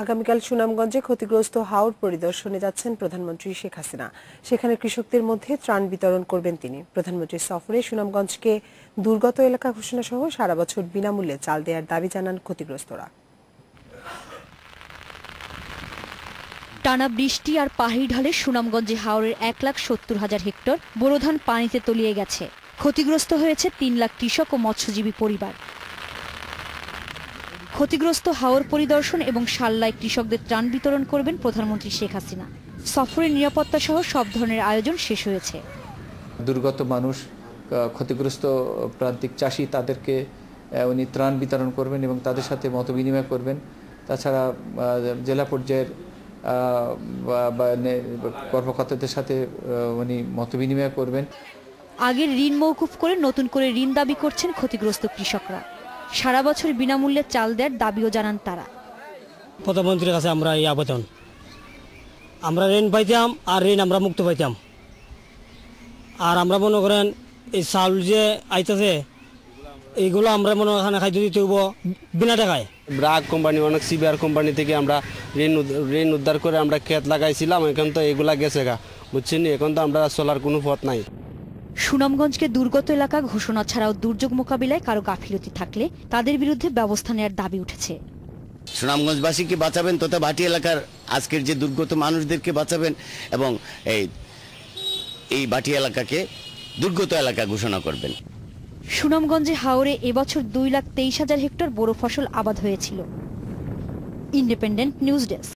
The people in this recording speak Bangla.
আগামীকাল সুনামগঞ্জে ক্ষতিগ্রস্ত হাওর পরিদর্শনে যাচ্ছেন প্রধানমন্ত্রী শেখ হাসিনা। সেখানে কৃষকদের মধ্যে ত্রাণ বিতরণ করবেন তিনি। প্রধানমন্ত্রীর সফরে সুনামগঞ্জকে দুর্গত এলাকা ঘোষণা সহ সারা বছর বিনামূল্যে চাল দেওয়ার দাবি জানান ক্ষতিগ্রস্তরা। টানা বৃষ্টি আর পাহাড়ি ঢালে সুনামগঞ্জে হাওরের 1,70,000 হেক্টর বোরো ধান পানিতে তলিয়ে গেছে। ক্ষতিগ্রস্ত হয়েছে 3 লাখ কৃষক ও মৎস্যজীবী পরিবার। ক্ষতিগ্রস্ত হাওর পরিদর্শন এবং সাল্লায় কৃষকদের ত্রাণ বিতরণ করবেন প্রধানমন্ত্রী শেখ হাসিনা। সফরের নিরাপত্তা সহ সব ধরনের আয়োজন শেষ হয়েছে। দুর্গত মানুষ, ক্ষতিগ্রস্ত প্রান্তিক চাষি, তাদেরকে উনি ত্রাণ বিতরণ করবেন এবং তাদের সাথে মতবিনিময় করবেন। তাছাড়া জেলা পর্যায়ের কর্মকর্তাদের সাথে উনি মতবিনিময় করবেন। আগের ঋণ মওকুফ করে নতুন করে ঋণ দাবি করছেন ক্ষতিগ্রস্ত কৃষকরা। সারা বছর বিনামূল্যে চাল দেওয়ার দাবিও জানান তারা। প্রধানমন্ত্রীর কাছে আমরা এই আবেদন, আমরা ঋণ পাইতাম আর ঋণ আমরা মুক্ত পাইতাম। আর আমরা মনে করেন এই চাউল যে আইতেছে এইগুলো আমরা মনে করেন খাইতে দিতে হইব বিনা টাকায়। ব্রাক কোম্পানি, অনেক সিবিআর কোম্পানি থেকে আমরা ঋণ উদ্ধার করে আমরা ক্ষেত লাগাইছিলাম। এখন তো এগুলা গেছে গা, বুঝছেন, এখন তো আমরা চলার কোনো পথ নাই। সুনামগঞ্জকে দুর্গত এলাকা ঘোষণা ছাড়াও দুর্যোগ মোকাবিলায় কারো গাফিলতি থাকলে তাদের বিরুদ্ধে ব্যবস্থা নেওয়ার দাবি উঠেছে। সুনামগঞ্জবাসীকে বাঁচাবেন তথা ভাটি এলাকার আজকের যে দুর্গত মানুষদেরকে বাঁচাবেন এবং এই ভাটি এলাকাকে দুর্গত এলাকা ঘোষণা করবেন। সুনামগঞ্জে হাওরে এবছর 2,23,000 হেক্টর বোরো ফসল আবাদ হয়েছিল। Independent news desk.